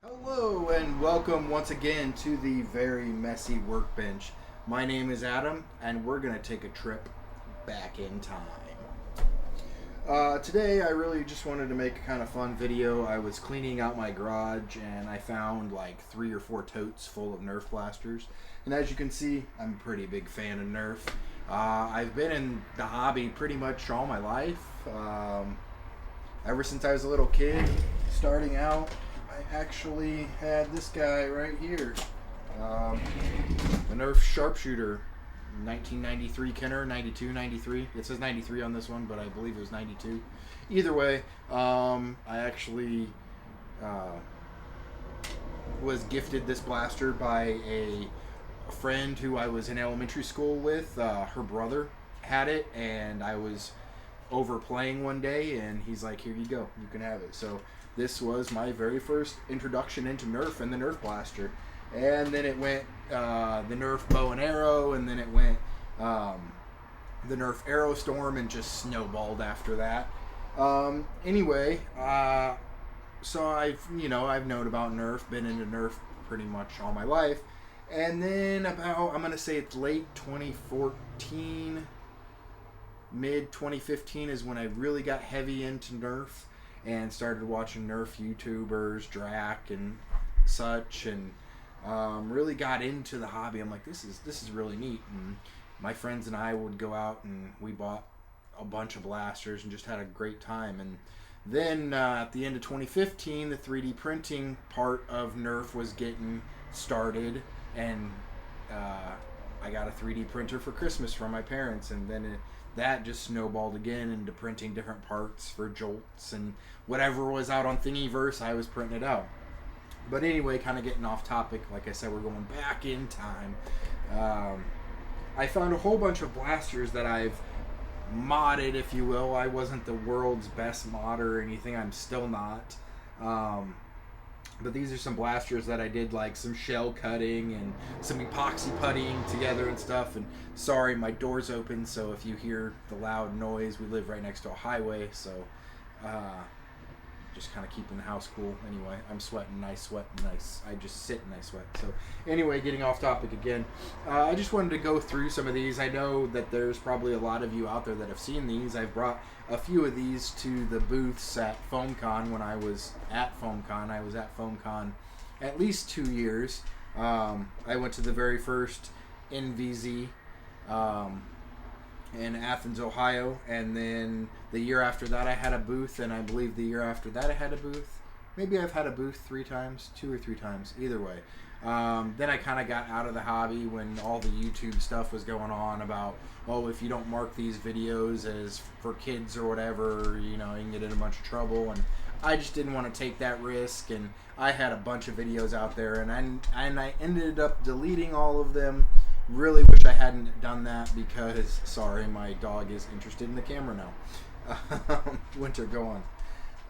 Hello and welcome once again to the very messy workbench. My name is Adam and we're going to take a trip back in time. Today I really just wanted to make a kind of fun video. I was cleaning out my garage and I found like 3 or 4 totes full of Nerf blasters. And as you can see, I'm a pretty big fan of Nerf. I've been in the hobby pretty much all my life. Ever since I was a little kid, starting out, I actually had this guy right here. The Nerf Sharpshooter, 1993 Kenner, 92, 93. It says 93 on this one, but I believe it was 92. Either way, I actually was gifted this blaster by a friend who I was in elementary school with. Her brother had it, and I was over playing one day, and he's like, "Here you go, you can have it." So this was my very first introduction into Nerf and the Nerf blaster, and then it went the Nerf bow and arrow, and then it went the Nerf Arrow Storm, and just snowballed after that. Anyway, so I've known about Nerf, been into Nerf pretty much all my life, and then about, I'm gonna say it's late 2014. Mid 2015 is when I really got heavy into Nerf and started watching Nerf YouTubers, Drac and such, and really got into the hobby. I'm like, this is really neat. And my friends and I would go out and we bought a bunch of blasters and just had a great time. And then at the end of 2015, the 3D printing part of Nerf was getting started, and I got a 3D printer for Christmas from my parents, and then that just snowballed again into printing different parts for Jolts and whatever was out on Thingiverse, I was printing it out. But anyway, kind of getting off topic, like I said, we're going back in time. I found a whole bunch of blasters that I've modded, if you will. I wasn't the world's best modder or anything, I'm still not. But these are some blasters that I did, like some shell cutting and some epoxy puttying together and stuff. And sorry, my door's open, so if you hear the loud noise, we live right next to a highway, so just kind of keeping the house cool. Anyway, I'm sweating nice. I just sit and I sweat. So anyway, getting off topic again, I just wanted to go through some of these. I know that there's probably a lot of you out there that have seen these. I've brought a few of these to the booths at FoamCon when I was at FoamCon. I was at FoamCon at least 2 years. I went to the very first NVZ in Athens, Ohio, and then the year after that I had a booth, and I believe the year after that I had a booth. Maybe I've had a booth 3 times, 2 or 3 times, either way. Then I kind of got out of the hobby when all the YouTube stuff was going on about, oh, if you don't mark these videos as for kids or whatever, you can get in a bunch of trouble, and I just didn't want to take that risk, and I had a bunch of videos out there, and I ended up deleting all of them. Really wish I hadn't done that because, sorry, my dog is interested in the camera now. Winter, go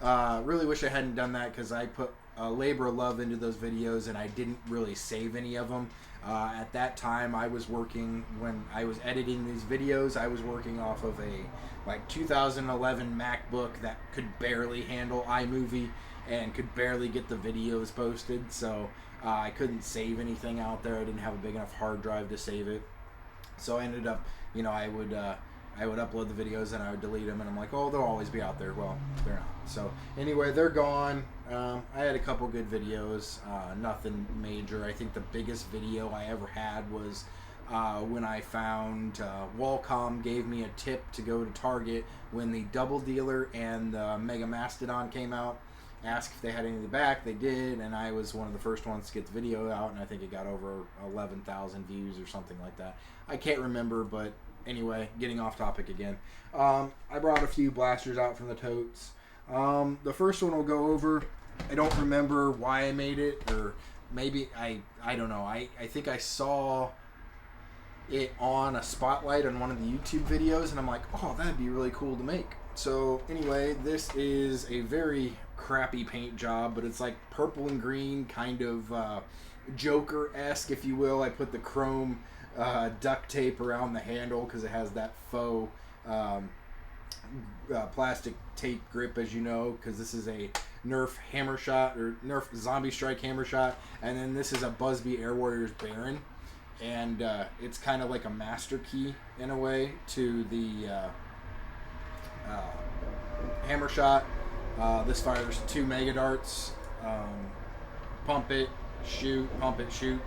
on. Really wish I hadn't done that because I put a labor of love into those videos, and I didn't really save any of them. At that time, I was working, when I was editing these videos, I was working off of a 2011 MacBook that could barely handle iMovie and could barely get the videos posted, so I couldn't save anything out there. I didn't have a big enough hard drive to save it. So I ended up, I would upload the videos and I would delete them, and I'm like, oh, they'll always be out there. Well, they're not. So anyway, they're gone. I had a couple good videos, nothing major. I think the biggest video I ever had was when I found Wallcom gave me a tip to go to Target when the Double Dealer and the Mega Mastodon came out. Asked if they had any of the back. They did, and I was one of the first ones to get the video out, and I think it got over 11,000 views or something like that. I can't remember, but anyway, getting off topic again. I brought a few blasters out from the totes. The first one we'll go over. I don't remember why I made it, or maybe I don't know. I think I saw it on a spotlight on one of the YouTube videos, and I'm like, oh, that'd be really cool to make. So anyway, this is a very crappy paint job, but it's like purple and green, kind of Joker-esque, if you will. I put the chrome duct tape around the handle because it has that faux plastic tape grip, as you know, because this is a Nerf hammer shot, or Nerf Zombie Strike hammer shot, and then this is a Busby Air Warriors Baron, and it's kind of like a master key in a way to the hammer shot. This fires 2 mega darts, pump it, shoot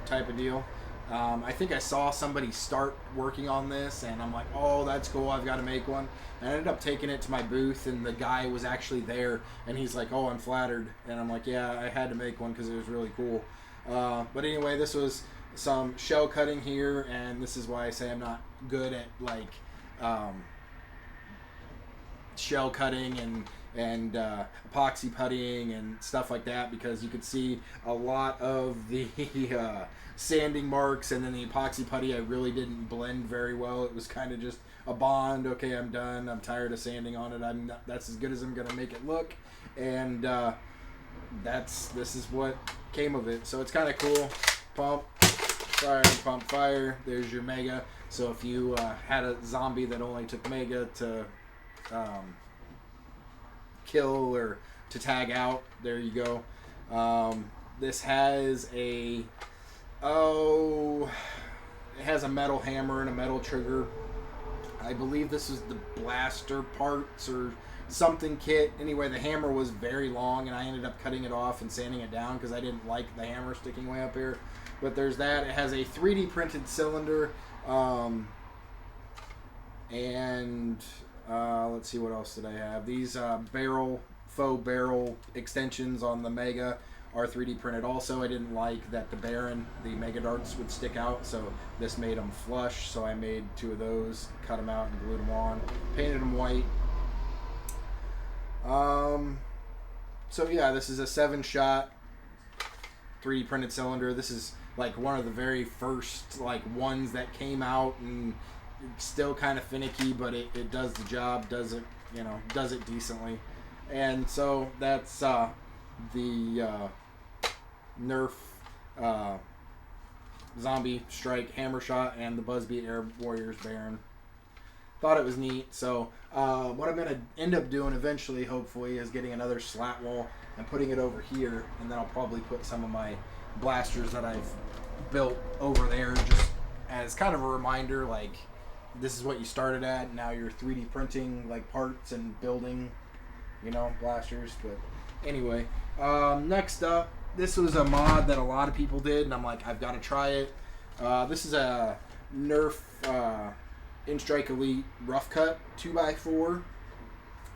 type of deal. I think I saw somebody start working on this, and I'm like, oh, that's cool, I've got to make one. And I ended up taking it to my booth, and the guy was actually there, and he's like, oh, I'm flattered. And I'm like, yeah, I had to make one because it was really cool. But anyway, this was some shell cutting here, and this is why I say I'm not good at, like, shell cutting and epoxy puttying and stuff like that, because you could see a lot of the sanding marks, and then the epoxy putty I really didn't blend very well. It was kind of just a bond. Okay, I'm done. I'm tired of sanding on it. That's as good as I'm gonna make it look, and this is what came of it. So it's kind of cool. Pump, fire, pump, fire. There's your mega. So if you had a zombie that only took mega to kill or to tag out, there you go. This has it has a metal hammer and a metal trigger. I believe this is the blaster parts or something kit. Anyway, the hammer was very long, and I ended up cutting it off and sanding it down because I didn't like the hammer sticking way up here. But there's that. It has a 3D printed cylinder, and let's see, what else did I have? These faux barrel extensions on the Mega are 3D printed also. I didn't like that the Baron, the Mega Darts, would stick out, so this made them flush. So I made 2 of those, cut them out and glued them on, painted them white. So yeah, this is a 7-shot 3D printed cylinder. This is like one of the very first ones that came out, and it's still kind of finicky, but it does the job, does it decently. And so that's the Nerf Zombie Strike hammer shot and the Busby Air Warriors Baron. Thought it was neat. So what I'm going to end up doing eventually, hopefully, is getting another slat wall and putting it over here, and then I'll probably put some of my blasters that I've built over there, just as kind of a reminder, like, this is what you started at, and now you're 3D printing parts and building, blasters. But anyway, next up, this was a mod that a lot of people did, and I'm like, I've got to try it. This is a Nerf Instrike Elite Rough Cut 2x4,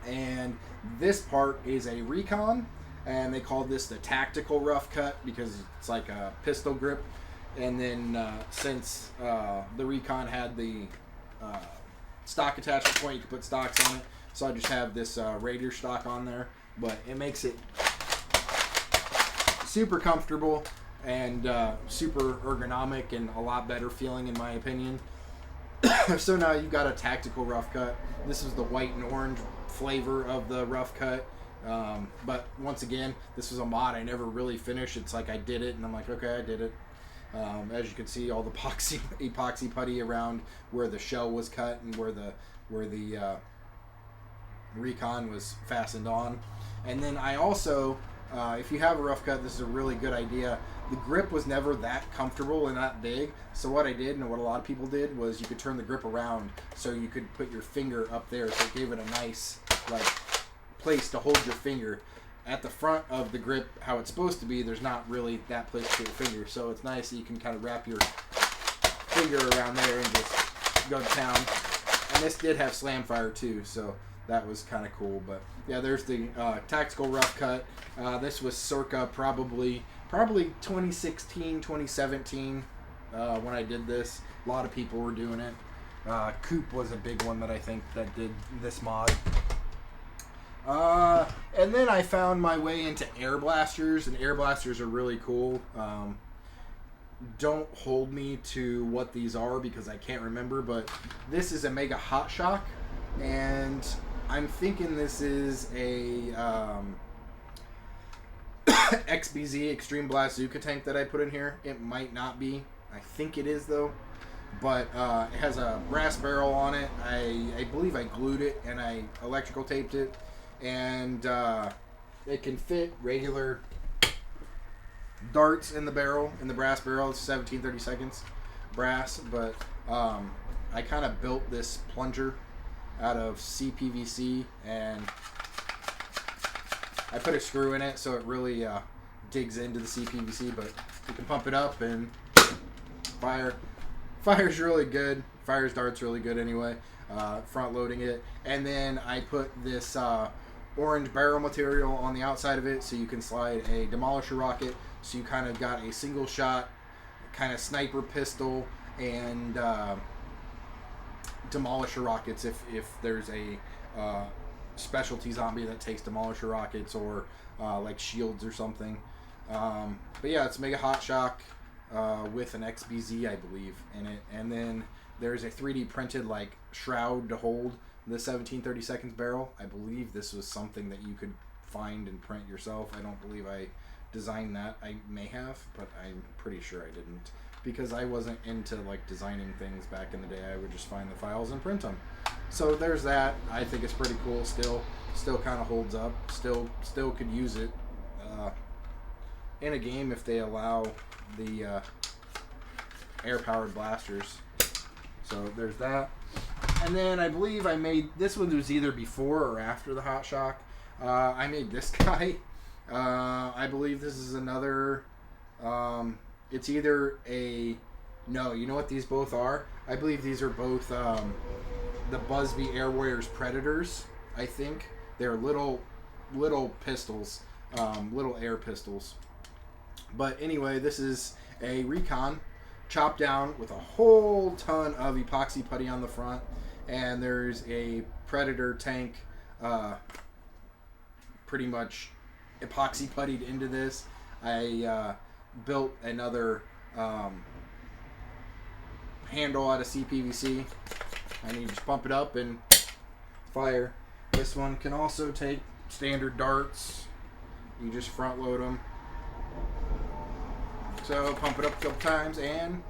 and this part is a Recon, and they called this the Tactical Rough Cut because it's like a pistol grip. And then since the Recon had the stock attachment point, you can put stocks on it, so I just have this Raider stock on there, but it makes it super comfortable and super ergonomic and a lot better feeling, in my opinion. So now you've got a Tactical Rough Cut. This is the white and orange flavor of the Rough Cut, but once again, this was a mod I never really finished. It's like I did it and I'm like, okay, I did it. As you can see, all the epoxy putty around where the shell was cut and where the Recon was fastened on. And then I also, if you have a rough cut, this is a really good idea. The grip was never that comfortable and that big, so what I did, and what a lot of people did, was you could turn the grip around so you could put your finger up there, so it gave it a nice place to hold your finger. At the front of the grip, how it's supposed to be, there's not really that place for your finger, so it's nice that you can kind of wrap your finger around there and just go to town. And this did have slam fire too, so that was kind of cool. But yeah, there's the Tactical Rough Cut. This was circa probably 2016, 2017 when I did this. A lot of people were doing it. Coop was a big one that I think that did this mod. And then I found my way into air blasters, and air blasters are really cool. Don't hold me to what these are because I can't remember, but this is a Mega Hot Shock, and I'm thinking this is a XBZ Extreme Blast Zuka tank that I put in here. It might not be. I think it is, though. but it has a brass barrel on it. I believe I glued it and I electrical taped it, and it can fit regular darts in the barrel, in the brass barrel. It's 17/32 brass, but I kind of built this plunger out of CPVC, and I put a screw in it so it really digs into the CPVC, but you can pump it up and fire's really good. Fires darts really good anyway. Front loading it, and then I put this orange barrel material on the outside of it so you can slide a demolisher rocket, so you kind of got a single shot kind of sniper pistol and demolisher rockets if there's a specialty zombie that takes demolisher rockets, or like shields or something. But yeah, it's Mega Hot Shock with an XBZ, I believe, in it, and then there's a 3D printed like shroud to hold the 17/32 barrel. I believe this was something that you could find and print yourself. I don't believe I designed that. I may have, but I'm pretty sure I didn't, because I wasn't into like designing things back in the day. I would just find the files and print them. So there's that. I think it's pretty cool. Still kind of holds up. Still could use it in a game if they allow the air-powered blasters. So there's that. And then I believe I made, this one was either before or after the Hot Shock. I made this guy. I believe this is another, it's either no, you know what these both are? I believe these are both the Busby Air Warriors Predators, I think. They're little pistols, little air pistols. But anyway, this is a Recon chopped down with a whole ton of epoxy putty on the front, and there's a Predator tank pretty much epoxy puttied into this. I built another handle out of CPVC, and you just pump it up and fire. This one can also take standard darts. You just front load them. So pump it up a couple times and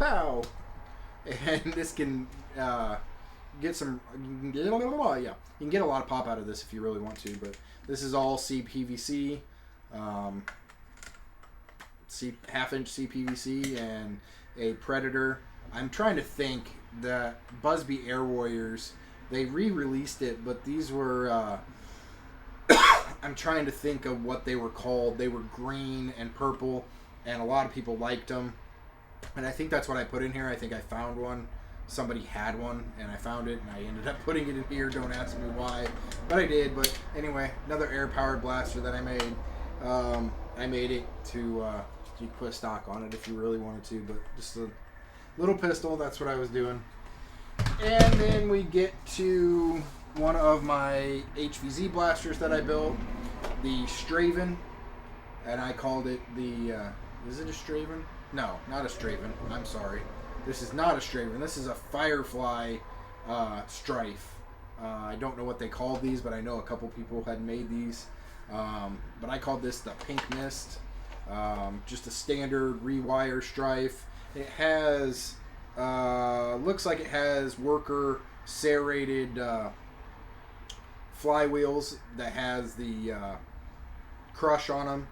pow! And this can get some, you can get a lot of pop out of this if you really want to, but this is all CPVC, half-inch CPVC, and a Predator. I'm trying to think that Busby Air Warriors, they re-released it, but these were, I'm trying to think of what they were called. They were green and purple, and a lot of people liked them. And I think that's what I put in here. I think I found one. Somebody had one, and I found it, and I ended up putting it in here. Don't ask me why, but I did. But anyway, another air-powered blaster that I made. I made it to, you could put a stock on it if you really wanted to, but just a little pistol. That's what I was doing. And then we get to one of my HVZ blasters that I built, the Straven, and I called it the, is it a Straven? No, not a Straven. I'm sorry. This is not a Straven. This is a Firefly Strife. I don't know what they called these, but I know a couple people had made these. But I called this the Pink Mist. Just a standard rewire Strife. It has, looks like it has worker serrated flywheels that has the crush on them.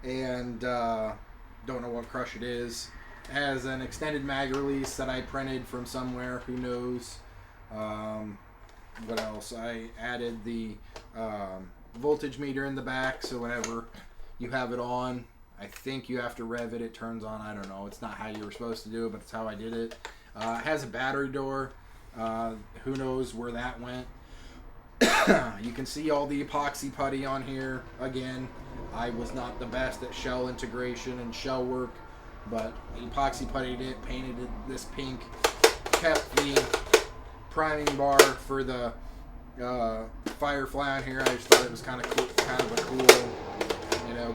And don't know what crush it is. It has an extended mag release that I printed from somewhere. Who knows? What else? I added the voltage meter in the back, so whenever you have it on, I think you have to rev it. It turns on. I don't know. It's not how you were supposed to do it, but it's how I did it. It has a battery door. Who knows where that went? You can see all the epoxy putty on here. Again, I was not the best at shell integration and shell work, but epoxy puttied it, painted it this pink, kept the priming bar for the Firefly on here. I just thought it was kind of cool, kind of a cool,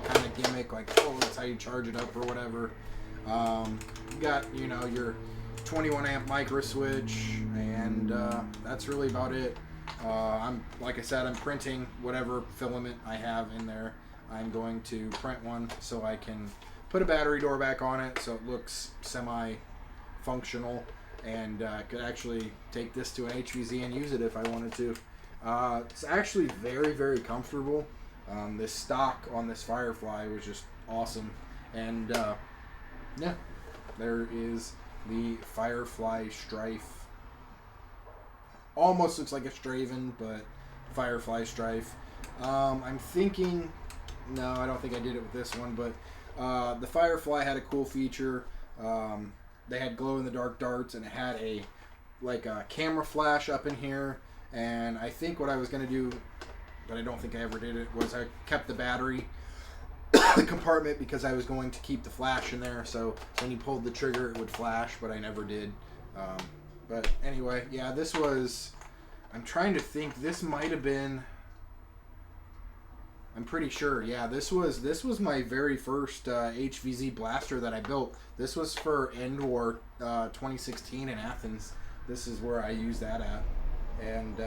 kind of gimmick, like, oh, that's how you charge it up or whatever. You got, your 21 amp micro switch, and that's really about it. Like I said, I'm printing whatever filament I have in there. I'm going to print one so I can put a battery door back on it so it looks semi functional, and could actually take this to an HVZ and use it if I wanted to. It's actually very, very comfortable. This stock on this Firefly was just awesome. And yeah, there is the Firefly Strife. Almost looks like a Straven, but Firefly Strife. I'm thinking, no, I don't think I did it with this one, but the Firefly had a cool feature. They had glow-in-the-dark darts, and it had a camera flash up in here. And I think what I was going to do, but I don't think I ever did it, was I kept the battery compartment because I was going to keep the flash in there. So when you pulled the trigger, it would flash, but I never did. But anyway, yeah, this was... I'm trying to think. This might have been... I'm pretty sure. Yeah, this was my very first HVZ blaster that I built. This was for End War 2016 in Athens. This is where I used that at. And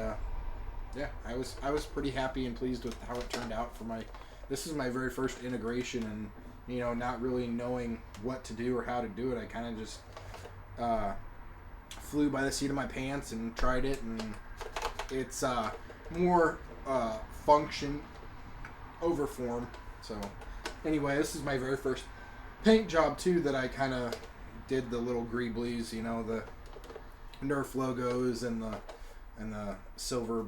yeah, I was pretty happy and pleased with how it turned out for my... This is my very first integration, and you know, not really knowing what to do or how to do it, I kind of just flew by the seat of my pants and tried it, and it's more function over form. So anyway, this is my very first paint job too that I kind of did the little greeblies, you know, the Nerf logos and the silver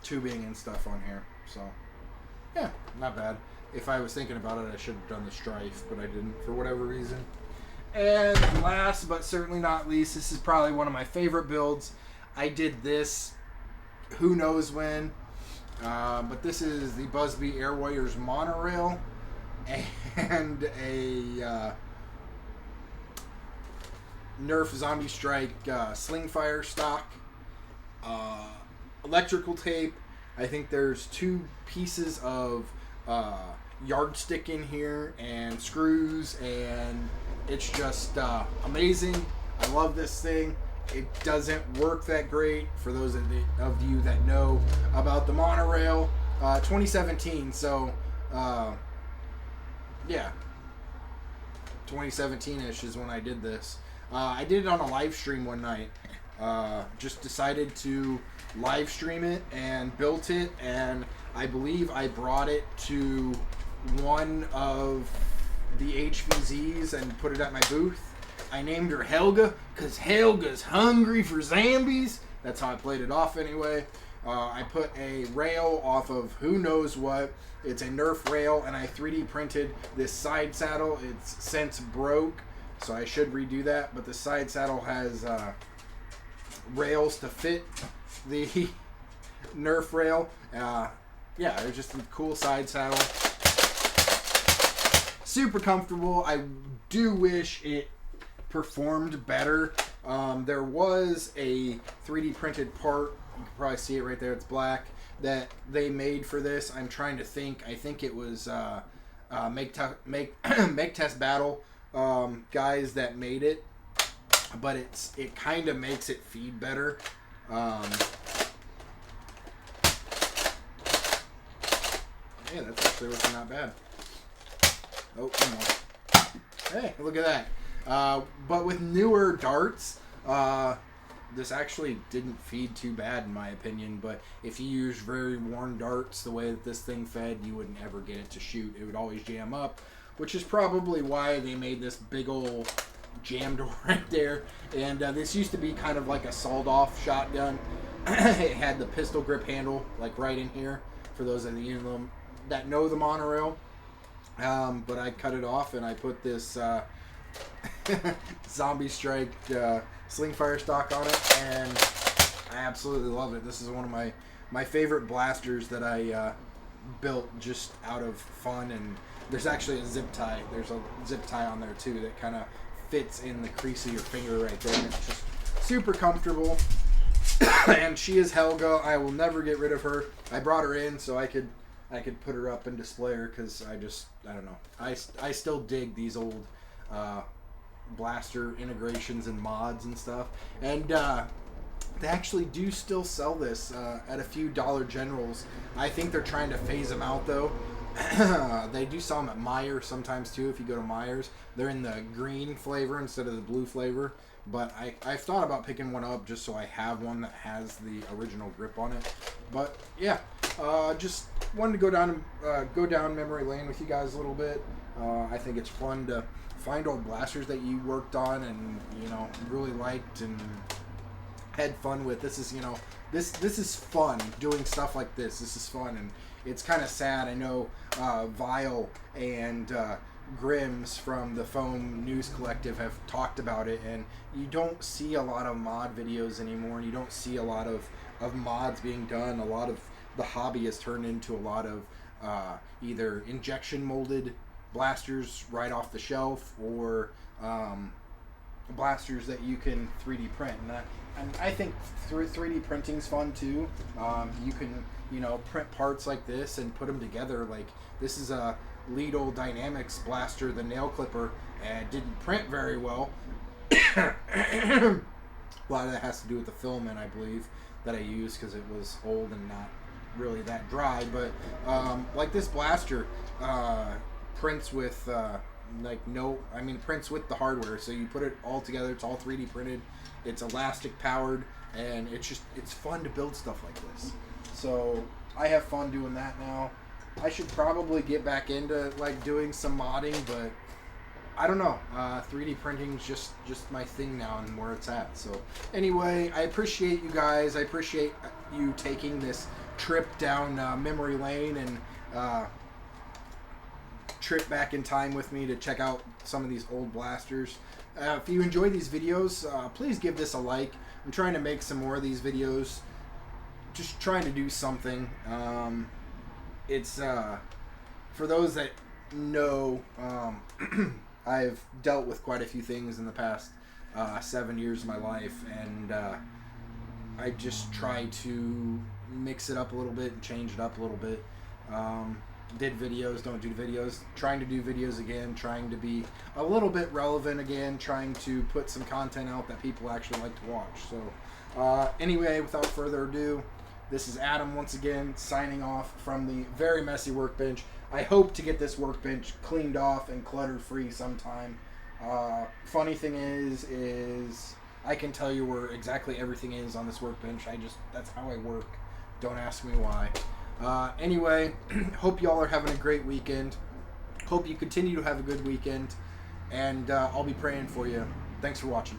tubing and stuff on here. So yeah, not bad. If I was thinking about it, I should have done the Strife, but I didn't for whatever reason. And last but certainly not least, this is probably one of my favorite builds. I did this who knows when, but this is the Busby Air Warriors monorail and a Nerf Zombie Strike Sling Fire stock, electrical tape. I think there's 2 pieces of yardstick in here and screws, and it's just amazing. I love this thing. It doesn't work that great for those of you that know about the monorail. 2017, so yeah, 2017-ish is when I did this. I did it on a live stream one night. Just decided to live stream it and built it, and I believe I brought it to one of the HVZs and put it at my booth. I named her Helga because Helga's hungry for zombies. That's how I played it off anyway. I put a rail off of who knows what. It's a Nerf rail, and I 3D printed this side saddle. It's since broke, so I should redo that. But the side saddle has rails to fit the Nerf rail. Yeah, it was just a cool side saddle. Super comfortable. I do wish it performed better. There was a 3D printed part, you can probably see it right there, it's black, that they made for this. I'm trying to think. I think it was Make Test Battle guys that made it, but it kind of makes it feed better. Yeah, that's actually looking not bad. Oh, come on. Hey, look at that. But with newer darts, this actually didn't feed too bad in my opinion. But if you use very worn darts the way that this thing fed, you wouldn't ever get it to shoot. It would always jam up, which is probably why they made this big old jam door right there. And this used to be kind of like a sawed-off shotgun. It had the pistol grip handle like right in here for those of you that know the monorail. But I cut it off and I put this Zombie Strike Sling Fire stock on it, and I absolutely love it. This is one of my favorite blasters that I built just out of fun. And there's actually a zip tie. There's a zip tie on there too that kind of fits in the crease of your finger right there, and it's just super comfortable. And she is Helga. I will never get rid of her. I brought her in so I could put her up and display her because I don't know. I still dig these old blaster integrations and mods and stuff. And they actually do still sell this at a few Dollar Generals. I think they're trying to phase them out though. They do sell them at Meijer sometimes too. If you go to Meijer's, they're in the green flavor instead of the blue flavor. But I've thought about picking one up just so I have one that has the original grip on it. But yeah, just wanted to go down memory lane with you guys a little bit. I think it's fun to find old blasters that you worked on and really liked and had fun with. This is this is fun doing stuff like this. This is fun, and it's kind of sad. I know Vile and Grims from the Foam News Collective have talked about it, and you don't see a lot of mod videos anymore, and you don't see a lot of mods being done. A lot of the hobby has turned into a lot of either injection molded blasters right off the shelf or blasters that you can 3D print. And I think 3D printing's fun too. You can print parts like this and put them together. Like this is a Lidl Dynamics blaster, the nail clipper, and didn't print very well. A lot of that has to do with the filament, I believe, that I used because it was old and not really that dry. But like this blaster prints with prints with the hardware. So you put it all together. It's all 3D printed. It's elastic powered, and it's fun to build stuff like this. So I have fun doing that now. I should probably get back into like doing some modding, but I don't know. 3D printing's just my thing now and where it's at. So anyway, I appreciate you guys. I appreciate you taking this trip down memory lane and trip back in time with me to check out some of these old blasters. If you enjoy these videos, please give this a like. I'm trying to make some more of these videos. Just trying to do something. It's for those that know, I've dealt with quite a few things in the past 7 years of my life, and I just try to mix it up a little bit and change it up a little bit. Did videos, don't do videos, trying to do videos again, trying to be a little bit relevant again, trying to put some content out that people actually like to watch. So anyway, without further ado, this is Adam once again signing off from the very messy workbench. I hope to get this workbench cleaned off and clutter free sometime. Funny thing is I can tell you where exactly everything is on this workbench. That's how I work. Don't ask me why. Anyway, hope y'all are having a great weekend. Hope you continue to have a good weekend. And I'll be praying for you. Thanks for watching.